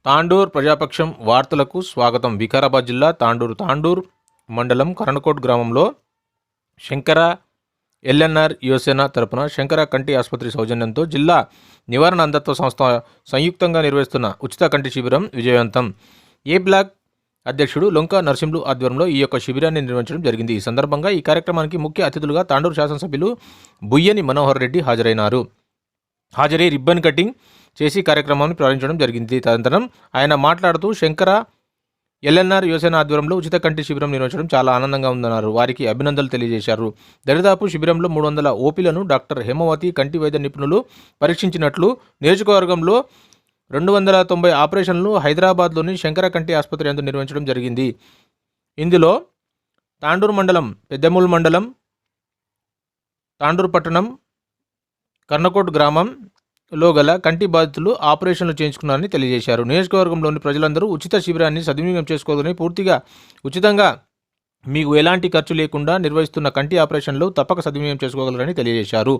తాండూర్ ప్రజాపక్షం వార్తలకు స్వాగతం. వికారాబాద్ జిల్లా తాండూర్ మండలం కరణకోట్ గ్రామంలో శంకర ఎల్ఎన్ఆర్ యువసేన తరపున శంకర కంటి ఆసుపత్రి సౌజన్యంతో జిల్లా నివారణ అంధత్వ సంస్థ సంయుక్తంగా నిర్వహిస్తున్న ఉచిత కంటి శిబిరం విజయవంతం. ఏ బ్లాక్ అధ్యక్షుడు లొంక నరసింహులు ఆధ్వర్యంలో ఈ యొక్క శిబిరాన్ని నిర్వహించడం జరిగింది. ఈ సందర్భంగా ఈ కార్యక్రమానికి ముఖ్య అతిథులుగా తాండూరు శాసనసభ్యులు బుయ్యని మనోహర్ రెడ్డి హాజరై రిబ్బన్ కటింగ్ చేసి కార్యక్రమాన్ని ప్రారంభించడం జరిగింది. తదనంతరం ఆయన మాట్లాడుతూ శంకర ఎల్ఎన్ఆర్ యువసేన ఆధ్వర్యంలో ఉచిత కంటి శిబిరం నిర్వహించడం చాలా ఆనందంగా ఉందన్నారు. వారికి అభినందనలు తెలియజేశారు. దరిదాపు శిబిరంలో 300 ఓపీలను డాక్టర్ హేమవతి కంటి వైద్య నిపుణులు పరీక్షించినట్లు, నియోజకవర్గంలో 290 ఆపరేషన్లు హైదరాబాద్లోని శంకర కంటి ఆసుపత్రి యందు నిర్వహించడం జరిగింది. ఇందులో తాండూరు మండలం, పెద్దమూల్ మండలం, తాండూరు పట్టణం, కర్ణకోట్ గ్రామంలో గల కంటి బాధితులు ఆపరేషన్లు చేయించుకున్నారని తెలియజేశారు. నియోజకవర్గంలోని ప్రజలందరూ ఉచిత శిబిరాన్ని సద్వినియోగం చేసుకోవాలని, పూర్తిగా ఉచితంగా మీకు ఎలాంటి ఖర్చు లేకుండా నిర్వహిస్తున్న కంటి ఆపరేషన్లు తప్పక సద్వినియోగం చేసుకోగలరని తెలియజేశారు.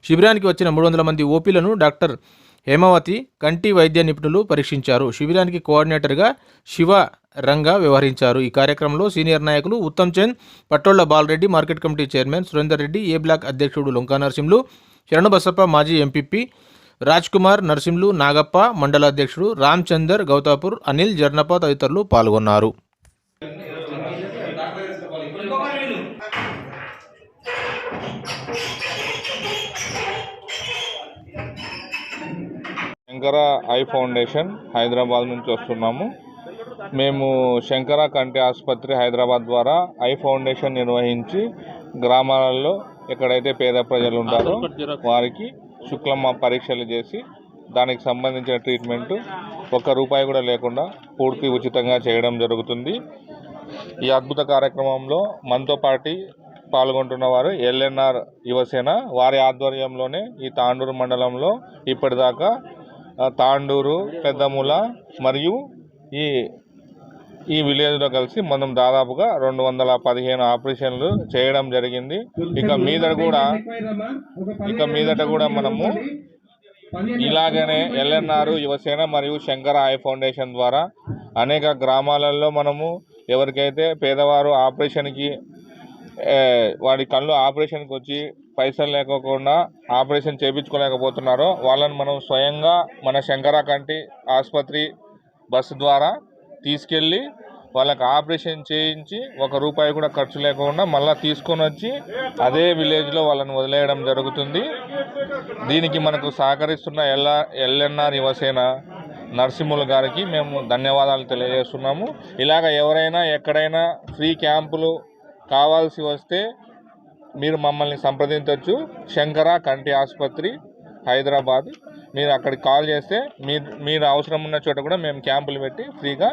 శిబిరానికి వచ్చిన 300 మంది ఓపీలను డాక్టర్ హేమవతి కంటి వైద్య నిపుణులు పరీక్షించారు. శిబిరానికి కోఆర్డినేటర్గా శివ రంగా వ్యవహరించారు. ఈ కార్యక్రమంలో సీనియర్ నాయకులు Uttam Chand, Pattolla Balareddy, market committee chairman Surender Reddy, A block అధ్యక్షుడు లొంకా నరసింహులు, శరణబసప్ప, మాజీ ఎంపీపీ రాజ్ కుమార్, నరసింహులు, నాగప్ప, మండల అధ్యక్షుడు రామచందర్, గౌతాపూర్, అనిల్, జర్నప తదితరులు పాల్గొన్నారు. శంకర ఐ ఫౌండేషన్ హైదరాబాద్ నుంచి వస్తున్నాము. మేము శంకర కంటి ఆసుపత్రి హైదరాబాద్ ద్వారా ఐ ఫౌండేషన్ నిర్వహించి గ్రామాలలో ఎక్కడైతే పేద ప్రజలు ఉంటారో వారికి శుక్లమ్మ పరీక్షలు చేసి దానికి సంబంధించిన ట్రీట్మెంటు ₹1 కూడా లేకుండా పూర్తి ఉచితంగా చేయడం జరుగుతుంది. ఈ అద్భుత కార్యక్రమంలో మనతో పాటు పాల్గొంటున్న వారు ఎల్ఎన్ఆర్ యువసేన, వారి ఆధ్వర్యంలోనే ఈ తాండూరు మండలంలో ఇప్పటిదాకా తాండూరు, పెద్దమూల మరియు ఈ విలేజ్లో కలిసి మనం దాదాపుగా 215 ఆపరేషన్లు చేయడం జరిగింది. ఇక మీదట కూడా మనము ఇలాగనే ఎల్ఎన్ఆర్ యువసేన మరియు శంకర ఐ ఫౌండేషన్ ద్వారా అనేక గ్రామాలలో మనము ఎవరికైతే పేదవారు వాడి కళ్ళు ఆపరేషన్కి వచ్చి పైసలు లేకోకుండా ఆపరేషన్ చేయించుకోలేకపోతున్నారో వాళ్ళని మనం స్వయంగా మన శంకర కంటి ఆసుపత్రి బస్సు ద్వారా తీసుకెళ్ళి వాళ్ళకి ఆపరేషన్ చేయించి ₹1 కూడా ఖర్చు లేకుండా మళ్ళీ తీసుకొని వచ్చి అదే విలేజ్లో వాళ్ళని వదిలేయడం జరుగుతుంది. దీనికి మనకు సహకరిస్తున్న ఎల్ఎన్ఆర్ యువసేన నరసింహులు గారికి మేము ధన్యవాదాలు తెలియజేస్తున్నాము. ఇలాగ ఎవరైనా ఎక్కడైనా ఫ్రీ క్యాంపులు కావాల్సి వస్తే మీరు మమ్మల్ని సంప్రదించవచ్చు. శంకర కంటి ఆసుపత్రి హైదరాబాద్, మీరు అక్కడికి కాల్ చేస్తే మీరు అవసరం ఉన్న చోట కూడా మేము క్యాంపులు పెట్టి ఫ్రీగా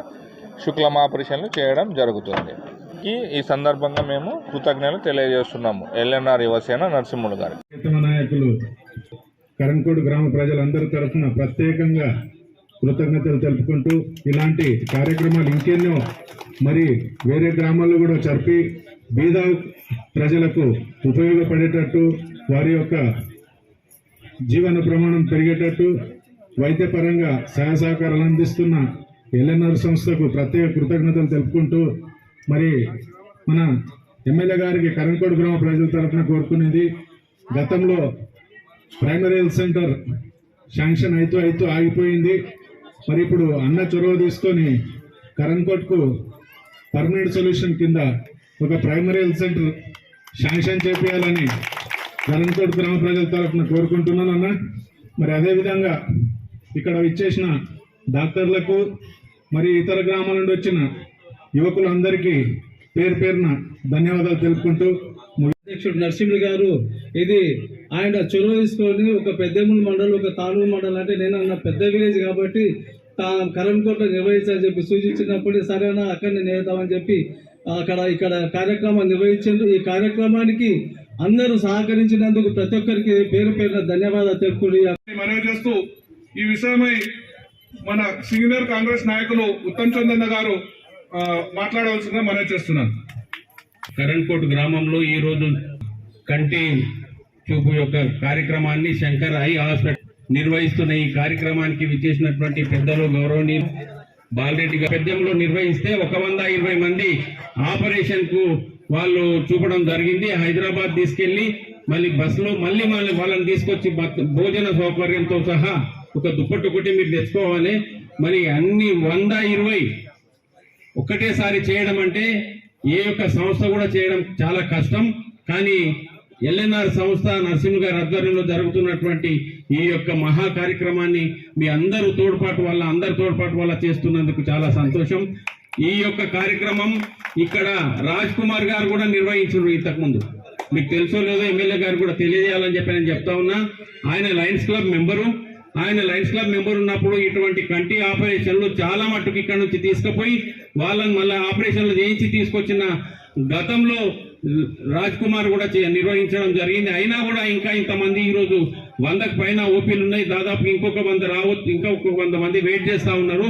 శుక్లం ఆపరేషన్లు చేయడం జరుగుతుంది. ఈ సందర్భంగా మేము కృతజ్ఞతలు తెలియజేస్తున్నాము ఎల్ఎన్ఆర్ యువసేన నరసింహులు గారు. నాయకులు కరణకోట్ గ్రామ ప్రజలందరి తరఫున ప్రత్యేకంగా కృతజ్ఞతలు తెలుపుకుంటూ ఇలాంటి కార్యక్రమాలు ఇంకెన్నో మరి వేరే గ్రామాల్లో కూడా జరిపి బీద ప్రజలకు ఉపయోగపడేటట్టు, వారి యొక్క జీవన ప్రమాణం పెరిగేటట్టు వైద్యపరంగా సహాయ సహకారాలు అందిస్తున్న ఎల్ఎన్ఆర్ సంస్థకు ప్రత్యేక కృతజ్ఞతలు తెలుపుకుంటూ మరి మన ఎమ్మెల్యే గారికి కరణకోట్ గ్రామ ప్రజల తరఫున కోరుకునేది, గతంలో ప్రైమరీ హెల్త్ సెంటర్ శాంక్షన్ అవుతూ ఆగిపోయింది. మరి ఇప్పుడు అన్న చొరవ తీసుకొని కరణకోట్కు పర్మనెంట్ సొల్యూషన్ కింద ఒక ప్రైమరీ హెల్త్ సెంటర్ శాంక్షన్ చేయాలని కరణకోట్ గ్రామ ప్రజల తరఫున కోరుకుంటున్నాను అన్న. మరి అదేవిధంగా ఇక్కడ ఇచ్చేసిన డాక్టర్లకు మరి ఇతర గ్రామాల నుండి వచ్చిన యువకులందరికీ పేరున ధన్యవాదాలు తెలుపుకుంటూ, అధ్యక్షుడు నరసింహులు గారు ఇది ఆయన చొరవ తీసుకొని ఒక పెద్దమూలు మండలం, ఒక తాలూరు మండలం, అంటే నేను అన్న పెద్ద విలేజ్ కాబట్టి కరణకోట్లో నిర్వహించాలని చెప్పి సూచించినప్పుడు సరేనా అక్కడనే నేర్తామని చెప్పి ఇక్కడ కార్యక్రమం నిర్వహించారు. ఈ కార్యక్రమానికి అందరూ సహకరించినందుకు ప్రతి ఒక్కరికి పేరున ధన్యవాదాలు తెలుపుకుంటూ మనవి చేస్తూ ఈ విషయమై మన సీనియర్ కాంగ్రెస్ నాయకులు ఉత్తమ్ చందన్న గారు మాట్లాడవలసిందిగా మనవి చేస్తున్నాను. కరణకోట్ గ్రామంలో ఈరోజు కంటి చూపు యొక్క కార్యక్రమాన్ని శంకర్ ఐ హాస్పిటల్ నిర్వహిస్తున్న ఈ కార్యక్రమానికి విచ్చేసినటువంటి పెద్దలు గౌరవనీయులు బాలరెడ్డి పెద్దంలో నిర్వహిస్తే 120 మంది ఆపరేషన్ కు వాళ్ళు చూపడం జరిగింది. హైదరాబాద్ తీసుకెళ్లి మళ్ళీ బస్సులో మళ్ళీ వాళ్ళని తీసుకొచ్చి భోజన సౌకర్యంతో సహా ఒక దుప్పట్టు ఒకటి మీరు తెచ్చుకోవాలి. మరి అన్ని 120 ఒక్కటేసారి చేయడం అంటే ఏ యొక్క సంస్థ కూడా చేయడం చాలా కష్టం. కానీ ఎల్ఎన్ఆర్ సంస్థ నరసింహ గారి ఆధ్వర్యంలో జరుగుతున్నటువంటి ఈ యొక్క మహా కార్యక్రమాన్ని మీ అందరి తోడ్పాటు వల్ల చేస్తున్నందుకు చాలా సంతోషం. ఈ యొక్క కార్యక్రమం ఇక్కడ రాజ్ కుమార్ గారు కూడా నిర్వహించారు ఇంతకుముందు. మీకు తెలుసో లేదో ఎమ్మెల్యే గారు కూడా తెలియజేయాలని చెప్పి నేను చెప్తా ఉన్నా. ఆయన లయన్స్ క్లబ్ మెంబర్ ఉన్నప్పుడు ఇటువంటి కంటి ఆపరేషన్లు చాలా మట్టుకు ఇక్కడ నుంచి తీసుకుపోయి వాళ్ళని మళ్ళీ ఆపరేషన్లు చేయించి తీసుకొచ్చిన గతంలో రాజ్ కుమార్ కూడా నిర్వహించడం జరిగింది. అయినా కూడా ఇంకా ఇంతమంది ఈరోజు 100కు పైన ఓపీలు ఉన్నాయి. దాదాపు ఇంకొక 100 రావచ్చు, ఇంకా ఒక 100 మంది వెయిట్ చేస్తా ఉన్నారు.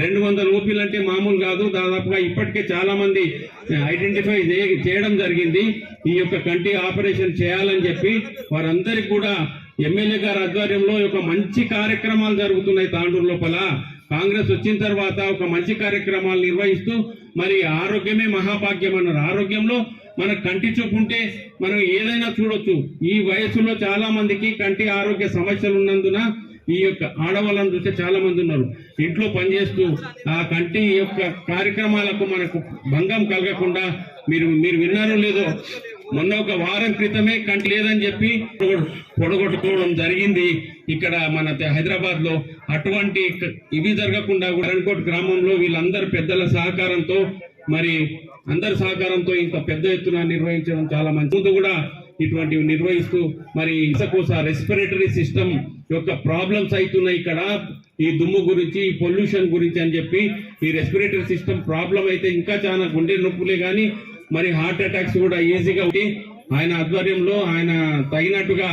200 ఓపీలు అంటే మామూలు కాదు. దాదాపుగా ఇప్పటికే చాలా మంది ఐడెంటిఫై చేయడం జరిగింది. ఈ యొక్క కంటి ఆపరేషన్ చేయాలని చెప్పి వారందరికీ కూడా ఎమ్మెల్యే గారి ఆధ్వర్యంలో ఒక మంచి కార్యక్రమాలు జరుగుతున్నాయి. తాండూరు లోపల కాంగ్రెస్ వచ్చిన తర్వాత ఒక మంచి కార్యక్రమాలు నిర్వహిస్తూ మరి ఆరోగ్యమే మహాభాగ్యం అన్నారు. ఆరోగ్యంలో మన కంటి చూపు ఉంటే మనం ఏదైనా చూడొచ్చు. ఈ వయసులో చాలా మందికి కంటి ఆరోగ్య సమస్యలు ఉన్నందున ఈ యొక్క ఆడవాళ్ళని చూస్తే చాలా మంది ఉన్నారు ఇంట్లో పనిచేస్తూ ఆ కంటి యొక్క కార్యక్రమాలకు మనకు భంగం కలగకుండా మీరు విన్నారో లేదో, మొన్న ఒక వారం క్రితమే కంటి లేదని చెప్పి పొడగొట్టుకోవడం జరిగింది ఇక్కడ మన హైదరాబాద్ లో. అటువంటి ఇవి జరగకుండా కరణ్కోట్ గ్రామంలో వీళ్ళందరూ పెద్దల సహకారంతో మరి అందరి సహకారంతో ఇంత పెద్ద ఎత్తున నిర్వహించడం చాలా మంచి. ముందు కూడా ఇటువంటివి నిర్వహిస్తూ మరి ఇసకోస రెస్పిరేటరీ సిస్టమ్ యొక్క ప్రాబ్లమ్స్ అవుతున్నాయి ఇక్కడ, ఈ దుమ్ము గురించి, ఈ పొల్యూషన్ గురించి అని చెప్పి ఈ రెస్పిరేటరీ సిస్టమ్ ప్రాబ్లం అయితే ఇంకా చాలా గుండె నొప్పులే కానీ మరి హార్ట్ అటాక్స్ కూడా ఈజీగా ఉంటే ఆయన ఆధ్వర్యంలో ఆయన తగినట్టుగా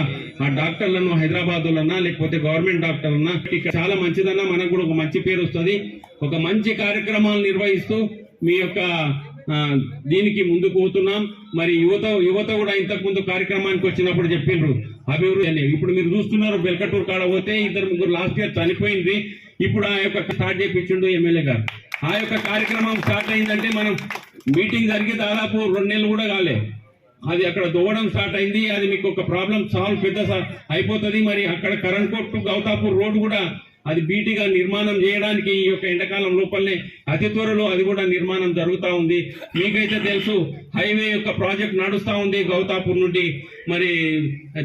ఆ డాక్టర్లను హైదరాబాద్ లన్నా లేకపోతే గవర్నమెంట్ డాక్టర్లన్నా చాలా మంచిదన్నా మనకు కూడా ఒక మంచి పేరు వస్తుంది. ఒక మంచి కార్యక్రమాలు నిర్వహిస్తూ మీ యొక్క దీనికి ముందుకు పోతున్నాం. మరి యువత కూడా ఇంతకు ముందు కార్యక్రమానికి వచ్చినప్పుడు చెప్పిండ్రు అభివృద్ధి అని. ఇప్పుడు మీరు చూస్తున్నారు బెల్కటూరు కాడ పోతే 2-3 లాస్ట్ ఇయర్ చనిపోయింది. ఇప్పుడు ఆ యొక్క స్టార్ట్ చేయించిండు ఎమ్మెల్యే గారు. ఆ యొక్క కార్యక్రమం స్టార్ట్ అయిందంటే మనం మీటింగ్ జరిగి దాదాపు 2 నెలలు కూడా కాలే, అది అక్కడ దోవడం స్టార్ట్ అయింది. అది మీకు ఒక ప్రాబ్లం సాల్వ్ పెద్ద అయిపోతుంది. మరి అక్కడ కరణ్కోట్ టు గౌతాపూర్ రోడ్ కూడా అది బీటీగా నిర్మాణం చేయడానికి ఈ యొక్క ఎండాకాలం లోపలనే అతి త్వరలో అది కూడా నిర్మాణం జరుగుతూ ఉంది. మీకైతే తెలుసు హైవే యొక్క ప్రాజెక్ట్ నడుస్తూ ఉంది గౌతాపూర్ నుండి మరి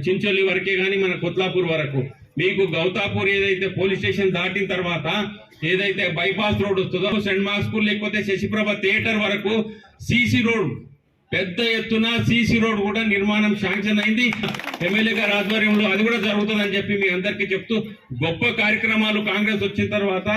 చించోలి వరకే కానీ మన కొత్లాపూర్ వరకు. మీకు గౌతాపూర్ ఏదైతే పోలీస్ స్టేషన్ దాటిన తర్వాత ఏదైతే బైపాస్ రోడ్ వస్తుందో సెంట్ మార్క్స్ స్కూల్ లేకపోతే శశిప్రభ థియేటర్ వరకు సీసీ రోడ్, పెద్ద ఎత్తున సీసీ రోడ్ కూడా నిర్మాణం శాంక్షన్ అయింది ఎమ్మెల్యే గారి ఆధ్వర్యంలో. అది కూడా జరుగుతుందని చెప్పి మీ అందరికీ చెప్తూ గొప్ప కార్యక్రమాలు కాంగ్రెస్ వచ్చిన తర్వాత,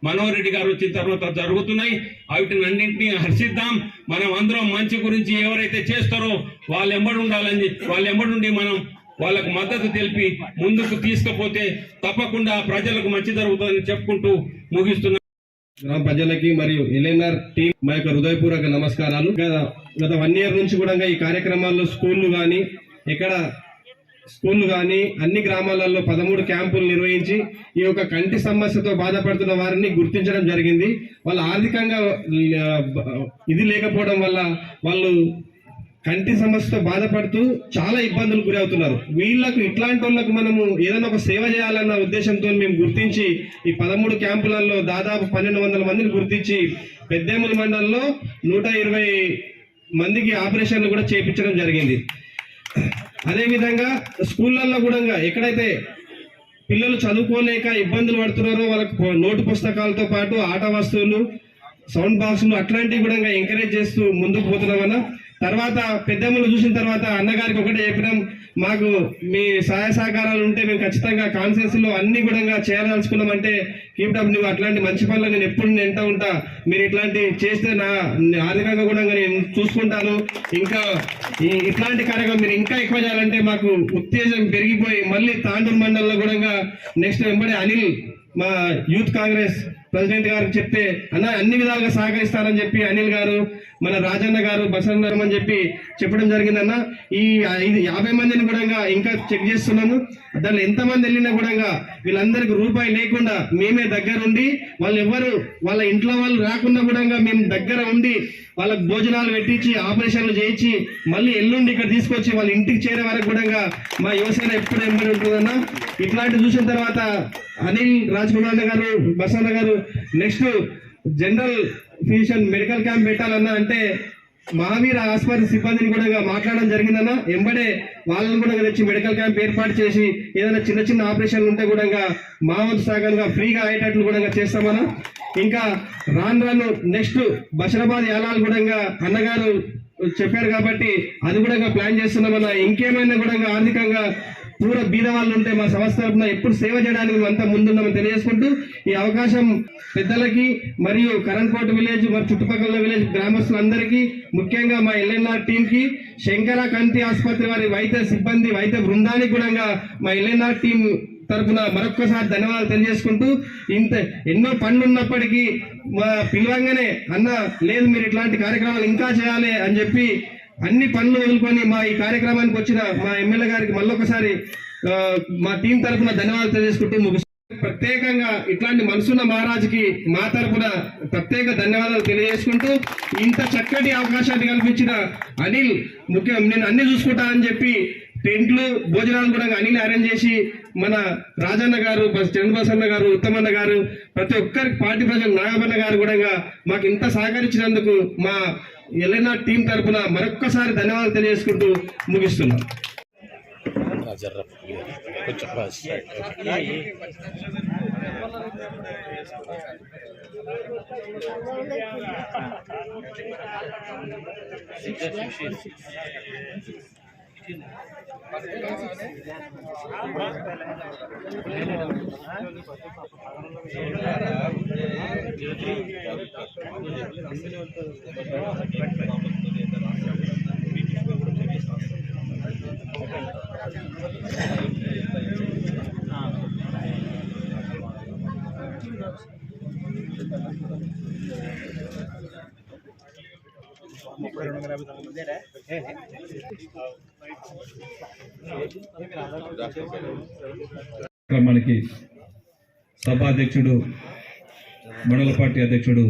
మనోహర్ రెడ్డి గారు వచ్చిన తర్వాత జరుగుతున్నాయి. వాటిని అన్నింటినీ హర్షిద్దాం. మనం అందరం మంచి గురించి ఎవరైతే చేస్తారో వాళ్ళు ఎంబడి ఉండాలని, వాళ్ళు ఎంబడి మనం వాళ్ళకు మద్దతు తెలిపి ముందుకు తీసుకుపోతే తప్పకుండా ప్రజలకు మంచి జరుగుతుందని చెప్పుకుంటూ ముగిస్తున్నా. గ్రామ ప్రజలకి మరియు ఎల్ఎన్ఆర్ టీం మా యొక్క హృదయపూర్వక నమస్కారాలు. గత 1 ఇయర్ నుంచి కూడా ఈ కార్యక్రమాల్లో స్కూళ్ళు కానీ అన్ని గ్రామాలలో 13 క్యాంపులు నిర్వహించి ఈ యొక్క కంటి సమస్యతో బాధపడుతున్న వారిని గుర్తించడం జరిగింది. వాళ్ళు ఆర్థికంగా ఇది లేకపోవడం వల్ల వాళ్ళు కంటి సమస్యతో బాధపడుతూ చాలా ఇబ్బందులు గురి అవుతున్నారు. వీళ్లకు ఇట్లాంటి వాళ్ళకు మనము ఏదైనా ఒక సేవ చేయాలన్న ఉద్దేశంతో మేము గుర్తించి ఈ 13 క్యాంపులలో దాదాపు 1200 మందిని గుర్తించి పెద్దేముల మండలంలో 120 మందికి ఆపరేషన్లు కూడా చేయించడం జరిగింది. అదేవిధంగా స్కూళ్ళల్లో కూడా ఎక్కడైతే పిల్లలు చదువుకోలేక ఇబ్బందులు పడుతున్నారో వాళ్ళకు నోటు పుస్తకాలతో పాటు ఆట వస్తువులు, సౌండ్ బాక్సులు అట్లాంటివి కూడా ఎంకరేజ్ చేస్తూ ముందుకు పోతున్నామన్నా. తర్వాత పెద్దమ్మలు చూసిన తర్వాత అన్నగారికి ఒకటే చెప్పినాం, మాకు మీ సహాయ సహకారాలు ఉంటే మేము ఖచ్చితంగా కాన్ఫరెన్స్ లో అన్ని కూడా చేయాలనుకున్నామంటే కీప్టప్, నువ్వు అట్లాంటి మంచి పనులు నేను ఎప్పుడు ఎంట ఉంటా, మీరు ఇట్లాంటి చేస్తే నా ఆర్థికంగా కూడా నేను చూసుకుంటాను. ఇంకా ఇట్లాంటి కార్యక్రమం మీరు ఇంకా ఎక్కువ చేయాలంటే మాకు ఉత్తేజం పెరిగిపోయి మళ్ళీ తాండూరు మండలంలో కూడా నెక్స్ట్ వెంబడే అనిల్ మా యూత్ కాంగ్రెస్ ప్రెసిడెంట్ గారికి చెప్తే అన్న అన్ని విధాలుగా సహకరిస్తారని చెప్పి అనిల్ గారు, మన రాజన్న గారు, బసన్న అని చెప్పి చెప్పడం జరిగిందన్న. ఈ 50 మందిని కూడా ఇంకా చెక్ చేస్తున్నాము. దాంట్లో ఎంతమంది వెళ్ళినా కూడా వీళ్ళందరికీ రూపాయి లేకుండా మేమే దగ్గరుండి వాళ్ళ ఇంట్లో వాళ్ళు రాకుండా కూడా మేము దగ్గర ఉండి వాళ్ళకి భోజనాలు పెట్టించి ఆపరేషన్లు చేయించి మళ్ళీ ఎల్లుండి ఇక్కడ తీసుకొచ్చి వాళ్ళ ఇంటికి చేరే వరకు కూడా మా యువసేన ఎప్పుడు ఎంబడి ఉంటుందన్నా. ఇట్లాంటి చూసిన తర్వాత అనిల్ రాజ్కుమార్ గారు, బసన్న గారు next general physician medical camp పెట్టాలన్నా అంటే మహావీర ఆసుపత్రి సిబ్బందిని కూడా మాట్లాడడం జరిగిందన్న. ఎంబడే వాళ్ళని కూడా తెచ్చి మెడికల్ క్యాంప్ ఏర్పాటు చేసి ఏదైనా చిన్న చిన్న ఆపరేషన్లు ఉంటే కూడా మా వంతు సహకారంగా ఫ్రీగా అయ్యేటట్లు కూడా చేస్తామన్నా. ఇంకా రాను నెక్స్ట్ బషరాబాద్ యాలాలు కూడా అన్నగారు చెప్పారు కాబట్టి అది కూడా ప్లాన్ చేస్తున్నామన్నా. ఇంకేమైనా కూడా ఆర్థికంగా పూర బీద వాళ్ళు ఉంటే మా సంస్థ తరఫున ఎప్పుడు సేవ చేయడానికి మేమంతా ముందున్నామని తెలియజేసుకుంటూ ఈ అవకాశం పెద్దలకి మరియు కరణ్కోట్ విలేజ్ మరి చుట్టుపక్కల విలేజ్ గ్రామస్తులందరికీ ముఖ్యంగా మా ఎల్ఎన్ఆర్ టీం కి శంకర కంటి ఆసుపత్రి వారి వైద్య సిబ్బంది వైద్య బృందానికి కూడా మా ఎల్ఎన్ఆర్ టీం తరఫున మరొక్కసారి ధన్యవాదాలు తెలియజేసుకుంటూ ఇంత ఎన్నో పనులు ఉన్నప్పటికీ మా పిలవంగానే అన్న లేదు మీరు ఇట్లాంటి కార్యక్రమాలు ఇంకా చేయాలి అని చెప్పి అన్ని పనులు వదులుకొని మా ఈ కార్యక్రమానికి వచ్చిన మా ఎమ్మెల్యే గారికి మళ్ళొకసారి మా టీం తరఫున ధన్యవాదాలు తెలియజేసుకుంటూ ప్రత్యేకంగా ఇట్లాంటి మనసున్న మహారాజుకి మా తరఫున ప్రత్యేక ధన్యవాదాలు తెలియజేసుకుంటూ ఇంత చక్కటి అవకాశాన్ని కల్పించిన అనిల్ ముఖ్యం నేను అన్ని చూసుకుంటానని చెప్పి టెంట్లు భోజనాలు కూడా అనిల్ అరేంజ్ చేసి మన రాజన్న గారు, చంద్రబాసన్న గారు, ఉత్తమన్న గారు ప్రతి ఒక్కరికి పార్టీ ప్రజలు నాగబన్న గారు కూడా మాకు ఇంత సహకరించినందుకు మా ఎల్ఎన్ఆర్ టీం తరఫున మరొక్కసారి ధన్యవాదాలు తెలియజేసుకుంటూ ముగిస్తున్నాం. మనకి సభాధ్యక్షుడు, మండల పార్టీ అధ్యక్షుడు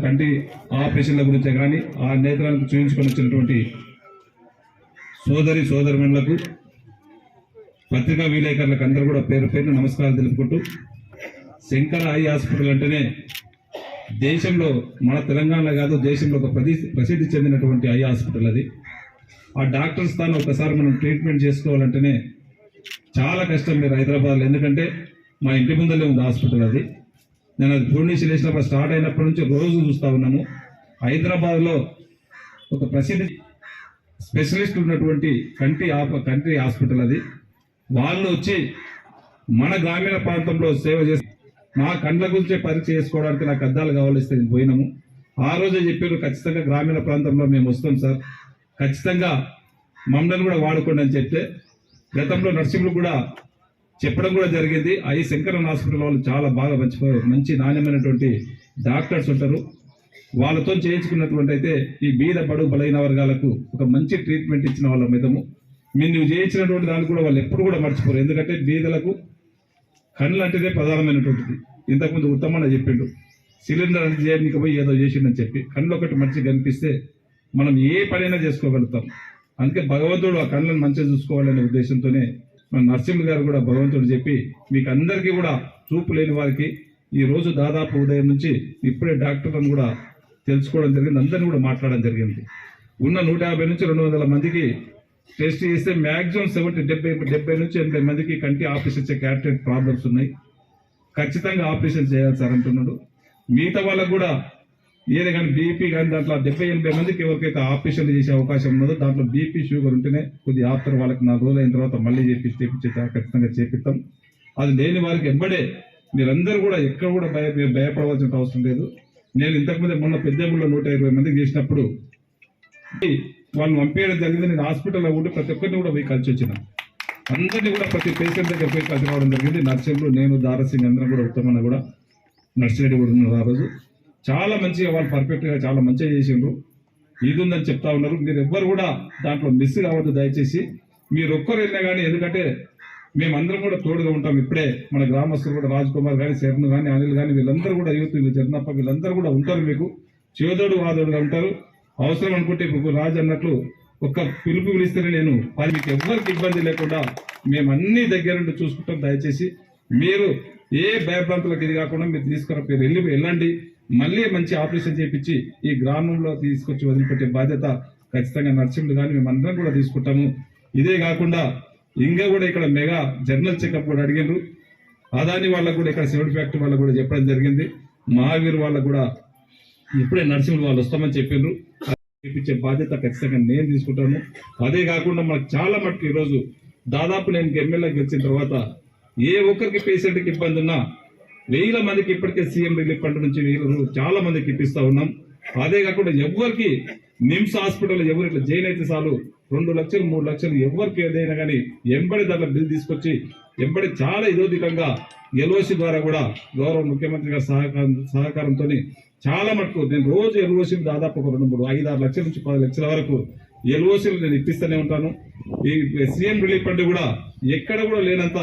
కంటి ఆపరేషన్ల గురించే కానీ ఆ నేత్రాలకు చూపించుకొని వచ్చినటువంటి సోదరిమణులకు పత్రికా విలేకరులకు అందరూ కూడా పేరు పేరున నమస్కారాలు తెలుపుకుంటూ, శంకర ఐ హాస్పిటల్ అంటేనే దేశంలో మన తెలంగాణలో కాదు దేశంలో ఒక ప్రసిద్ధి చెందినటువంటి ఐ హాస్పిటల్ అది. ఆ డాక్టర్స్ తాను ఒకసారి మనం ట్రీట్మెంట్ చేసుకోవాలంటేనే చాలా కష్టం మీరు హైదరాబాద్లో, ఎందుకంటే మా ఇంటి ముందరే ఉంది హాస్పిటల్ అది. నేను అది పూర్ణేశ్వరి వేసినప్పుడు స్టార్ట్ అయినప్పటి నుంచి రోజు చూస్తూ ఉన్నాము. హైదరాబాద్లో ఒక ప్రసిద్ధి స్పెషలిస్ట్ ఉన్నటువంటి కంటి హాస్పిటల్ అది. వాళ్ళు వచ్చి మన గ్రామీణ ప్రాంతంలో సేవ చేసి మా కండ్ల గురించే పరీక్ష చేసుకోవడానికి నాకు అద్దాలు కావాలిస్తే నేను పోయినాము. ఆ రోజే చెప్పారు ఖచ్చితంగా గ్రామీణ ప్రాంతంలో మేము వస్తాం సార్, ఖచ్చితంగా మమ్మల్ని కూడా వాడుకోండి అని చెప్తే గతంలో నర్సింహులు కూడా చెప్పడం కూడా జరిగింది. ఐ శంకరన్ హాస్పిటల్ వాళ్ళు చాలా బాగా మంచి నాణ్యమైనటువంటి డాక్టర్స్ ఉంటారు. వాళ్ళతో చేయించుకున్నటువంటి అయితే ఈ బీద బడుగు బలైన వర్గాలకు ఒక మంచి ట్రీట్మెంట్ ఇచ్చిన వాళ్ళ మితము. నువ్వు చేయించినటువంటి దాన్ని కూడా వాళ్ళు ఎప్పుడు కూడా మర్చిపోరు, ఎందుకంటే బీదలకు కళ్ళు అంటేనే ప్రధానమైనటువంటిది. ఇంతకుముందు ఉత్తమన్న చెప్పిండు సిలిండర్ అని చేయడానికి పోయి ఏదో చేసిండని చెప్పి కళ్ళు ఒకటి మంచిగా కనిపిస్తే మనం ఏ పనైనా చేసుకోగలుగుతాం. అందుకే భగవంతుడు ఆ కళ్ళను మంచిగా చూసుకోవాలనే ఉద్దేశంతోనే మన నరసింహ గారు కూడా భగవంతుడు చెప్పి మీకు అందరికీ కూడా చూపు లేని వారికి ఈ రోజు దాదాపు ఉదయం నుంచి ఇప్పుడే డాక్టర్లను కూడా తెలుసుకోవడం జరిగింది, అందరినీ కూడా మాట్లాడడం జరిగింది. ఉన్న 150 నుంచి 200 మందికి టెస్ట్ చేస్తే మ్యాక్సిమం 70 నుంచి 80 మందికి కంటి ఆపరేషన్ క్యాటరేట్ ప్రాబ్లమ్స్ ఉన్నాయి. ఖచ్చితంగా ఆపరేషన్ చేయాలి సార్ అంటున్నాడు. మిగతా వాళ్ళకు కూడా ఏదే కానీ బీపీ కానీ దాంట్లో 70-80 మందికి ఎవరికైతే ఆపరేషన్ చేసే అవకాశం ఉన్నదో దాంట్లో బీపీ షుగర్ ఉంటేనే కొద్దిగా ఆపుతారు. వాళ్ళకి 4 రోజులు అయిన తర్వాత మళ్ళీ చేపించి ఖచ్చితంగా చేపిస్తాం. అది లేని వారికి ఎంబడే మీరందరూ కూడా ఎక్కడ కూడా మీరు భయపడవలసిన అవసరం లేదు. నేను ఇంతకుముందే మొన్న పెద్దెమ్మలో 120 మందికి చేసినప్పుడు వాళ్ళని పంపేయడం జరిగింది. నేను హాస్పిటల్లో ఉండి ప్రతి ఒక్కరిని కూడా పోయి కలిసి వచ్చిన అందరినీ కూడా ప్రతి పేషెంట్ దగ్గర పోయి కలిసి రావడం జరిగింది. నర్సింహులు, నేను, దారసింగ్ అందరం కూడా ఉత్తమన్న కూడా నర్సిరెడ్డి కూడా ఉన్నారు. ఆ రోజు చాలా మంచిగా వాళ్ళు పర్ఫెక్ట్గా చాలా మంచిగా చేసిండ్రు. ఇది ఉందని చెప్తా ఉన్నారు. మీరు ఎవ్వరు కూడా దాంట్లో మిస్ కావద్దు దయచేసి. మీరు ఒక్కరు వెళ్ళినా కానీ, ఎందుకంటే మేమందరం కూడా తోడుగా ఉంటాం. ఇప్పుడే మన గ్రామస్తులు కూడా రాజ్ కుమార్ కానీ, శరణ్ కానీ, అనిల్ కానీ వీళ్ళందరూ కూడా యూత్ జగనప్ప వీళ్ళందరూ కూడా ఉంటారు. మీకు చేదోడు వాదోడుగా ఉంటారు. అవసరం అనుకుంటే ఇప్పుడు రాజు అన్నట్లు ఒక్క పిలుపు పిలిస్తేనే నేను అది మీకు ఎవరికి ఇబ్బంది లేకుండా మేము అన్ని దగ్గరుండి చూసుకుంటాం. దయచేసి మీరు ఏ భయప్రాంతాలకు ఇది కాకుండా మీరు తీసుకుని వెళ్ళండి. మళ్ళీ మంచి ఆపరేషన్ చేయించి ఈ గ్రామంలో తీసుకొచ్చి వదిలిపెట్టే బాధ్యత ఖచ్చితంగా నర్సింహులు కానీ మేమందరం కూడా తీసుకుంటాము. ఇదే కాకుండా ఇంకా కూడా ఇక్కడ మెగా జనరల్ చెకప్ కూడా అడిగారు. అదాని వాళ్ళకు కూడా ఇక్కడ సిమెంట్ ఫ్యాక్టరీ వాళ్ళకు కూడా చెప్పడం జరిగింది. మహావీర్ వాళ్ళకు కూడా ఇప్పుడే నర్సింహులు వాళ్ళు వస్తామని చెప్పిండ్రు. ఇచ్చే బాధ్యత ఖచ్చితంగా నేను తీసుకుంటాను. అదే కాకుండా మనకు చాలా మటుకు ఈరోజు దాదాపు నేను ఎమ్మెల్యే గెలిచిన తర్వాత ఏ ఒక్కరికి పేషెంట్కి ఇబ్బంది ఉన్నా 1000 మందికి ఇప్పటికే సీఎం రిలీఫ్ ఫండ్ నుంచి చాలా మందికి ఇప్పిస్తా ఉన్నాం. అదే కాకుండా ఎవరికి నిమ్స్ హాస్పిటల్ ఎవరు ఇట్లా జైన్ అయితే చాలు 2 లక్షలు 3 లక్షలు ఎవరికి ఏదైనా కానీ ఎంబడి దాంట్లో బిల్ తీసుకొచ్చి ఎంబడి చాలా ఇదోధికంగా ఎల్ఓసి ద్వారా కూడా గౌరవ ముఖ్యమంత్రి గారి సహకారంతో చాలా మటుకు నేను రోజు ఎల్ఓసీలు దాదాపు ఒక 2, 3, 5, 6 లక్షల నుంచి 10 లక్షల వరకు ఎల్ఓసీలు నేను ఇప్పిస్తూనే ఉంటాను. ఈ సీఎం రిలీఫ్ ఫండ్ కూడా ఎక్కడ కూడా లేనంత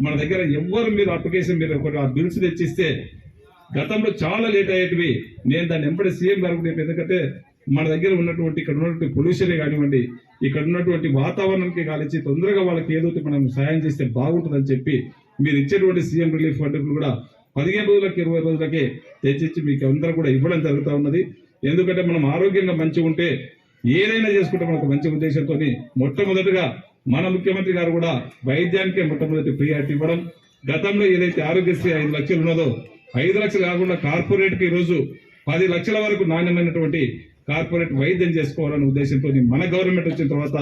మన దగ్గర ఎవరు మీరు అప్లికేషన్ మీరు ఒక బిల్స్ తెచ్చిస్తే గతంలో చాలా లేట్ అయ్యేటివి నేను దాన్ని ఎంబడి సీఎం గారు ఎందుకంటే మన దగ్గర ఉన్నటువంటి ఇక్కడ ఉన్నటువంటి పొల్యూషనే కానివ్వండి, ఇక్కడ ఉన్నటువంటి వాతావరణానికి కాలిచ్చి తొందరగా వాళ్ళకి ఏదో మనం సాయం చేస్తే బాగుంటుందని చెప్పి మీరు ఇచ్చేటువంటి సీఎం రిలీఫ్ ఫండ్ కూడా 15 రోజులకి 20 రోజులకే తెచ్చిచ్చి మీకు అందరూ కూడా ఇవ్వడం జరుగుతూ ఉన్నది. ఎందుకంటే మనం ఆరోగ్యంగా మంచిగా ఉంటే ఏదైనా చేసుకుంటే మనకు మంచి ఉద్దేశంతో మొట్టమొదటిగా మన ముఖ్యమంత్రి గారు కూడా వైద్యానికే మొట్టమొదటి ప్రియారిటీ ఇవ్వడం. గతంలో ఏదైతే ఆరోగ్యశ్రీ 5 లక్షలు ఉన్నదో 5 లక్షలు కాకుండా కార్పొరేట్ కి ఈరోజు 10 లక్షల వరకు నాణ్యమైనటువంటి కార్పొరేట్ వైద్యం చేసుకోవాలనే ఉద్దేశంతో మన గవర్నమెంట్ వచ్చిన తర్వాత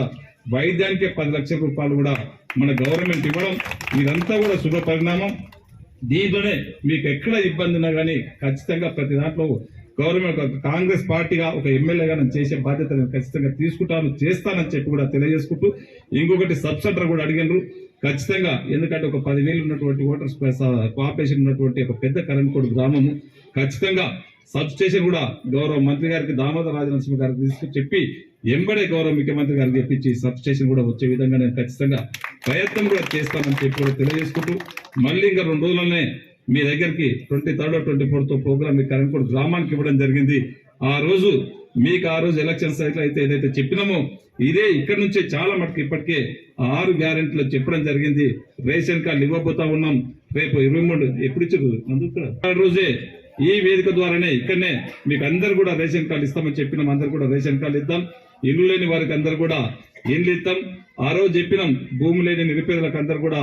వైద్యానికే 10 లక్షల రూపాయలు కూడా మన గవర్నమెంట్ ఇవ్వడం ఇదంతా కూడా శుభ పరిణామం. దీంట్లోనే మీకు ఎక్కడ ఇబ్బంది ఉన్నా కానీ ఖచ్చితంగా ప్రతి దాంట్లో గవర్నమెంట్ కాంగ్రెస్ పార్టీగా ఒక ఎమ్మెల్యేగా నేను చేసే బాధ్యత నేను ఖచ్చితంగా తీసుకుంటాను చేస్తానని చెప్పి కూడా తెలియజేసుకుంటూ ఇంకొకటి సబ్ సెంటర్ కూడా అడిగినారు ఖచ్చితంగా. ఎందుకంటే ఒక 10,000 ఉన్నటువంటి ఓటర్స్ పాపులేషన్ ఉన్నటువంటి ఒక పెద్ద కరణ్కోట్ గ్రామము ఖచ్చితంగా సబ్ స్టేషన్ కూడా గౌరవ మంత్రి గారికి దామోదర రాజనరసింహ గారికి తీసుకుని చెప్పి ఎంబడే గౌరవ ముఖ్యమంత్రి గారికి చెప్పించి సబ్ స్టేషన్ కూడా వచ్చే విధంగా నేను ఖచ్చితంగా ప్రయత్నం కూడా చేస్తానని చెప్పి కూడా తెలియజేసుకుంటూ మళ్ళీ ఇంకా 2 రోజుల్లోనే మీ దగ్గరికి 23rd 24th ప్రోగ్రామ్ మీ కరణ్కోట్ గ్రామానికి ఇవ్వడం జరిగింది. ఆ రోజు ఎలక్షన్స్ అయితే ఏదైతే చెప్పినామో ఇదే ఇక్కడ నుంచే చాలా మటుకు ఇప్పటికే 6 గ్యారెంటీలు చెప్పడం జరిగింది. రేషన్ కార్డు ఇవ్వబోతా ఉన్నాం. రేపు 23 ఎప్పుడు ఇచ్చారు రోజే ఈ వేదిక ద్వారానే ఇక్కడనే మీకు అందరు కూడా రేషన్ కార్డు ఇస్తామని చెప్పినాం. అందరు కూడా రేషన్ కార్డు ఇద్దాం. ఇల్లు లేని వారికి అందరు కూడా ఇండ్లు ఇద్దాం. ఆ రోజు చెప్పినాం భూమి లేని నిరుపేదలకు అందరు కూడా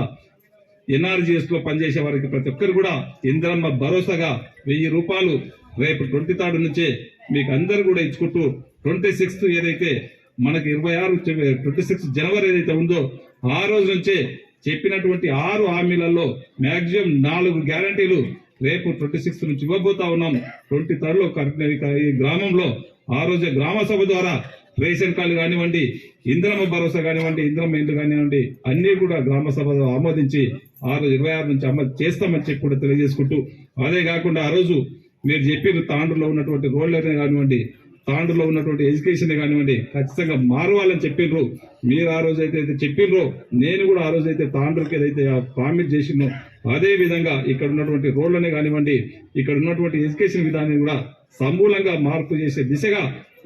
ఎన్ఆర్జీఎస్ లో పనిచేసే వారికి ప్రతి ఒక్కరు కూడా ఇందిరమ్మ భరోసాగా 1000 రూపాయలు రేపు 23rd నుంచే మీకు అందరు కూడా ఇచ్చుకుంటూ 26th ఏదైతే మనకి 26 జనవరి ఏదైతే ఉందో ఆ రోజు నుంచే చెప్పినటువంటి 6 హామీలలో మాక్సిమం 4 గ్యారంటీలు రేపు 26th నుంచి ఇవ్వబోతా ఉన్నాం. 23rd లో ఈ గ్రామంలో ఆ రోజే గ్రామ సభ ద్వారా రేషన్ కార్డు కానివ్వండి, ఇందిరమ్మ భరోసా కానివ్వండి, ఇందిరమ్మ ఇండ్లు కానివ్వండి అన్ని కూడా గ్రామ సభలో ఆమోదించి ఆ రోజు 26 నుంచి అమలు చేస్తామని చెప్పి కూడా తెలియజేసుకుంటూ అదే కాకుండా ఆ రోజు మీరు చెప్పిన తాండ్రులో ఉన్నటువంటి రోడ్లనే కానివ్వండి, తాండ్రులో ఉన్నటువంటి ఎడ్యుకేషన్ కానివ్వండి ఖచ్చితంగా మారవాలని చెప్పిండ్రు. మీరు ఆ రోజు అయితే చెప్పిండ్రో నేను కూడా ఆ రోజు అయితే తాండ్రుకి ఏదైతే ప్రామిస్ చేసిందో అదే విధంగా ఇక్కడ ఉన్నటువంటి రోడ్లనే కానివ్వండి, ఇక్కడ ఉన్నటువంటి ఎడ్యుకేషన్ విధానాన్ని కూడా సమూలంగా మార్పు చేసే దిశగా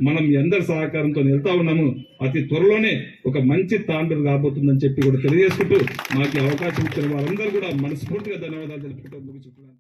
మనం మీ అందరి సహకారంతో వెళ్తా ఉన్నాము. అతి త్వరలోనే ఒక మంచి తాండ్రు రాబోతుందని చెప్పి కూడా తెలియజేసుకుంటూ మాకు అవకాశం ఇచ్చిన వారందరూ కూడా మనస్ఫూర్తిగా ధన్యవాదాలు తెలుపుకుంటూ ముగిస్తున్నాను.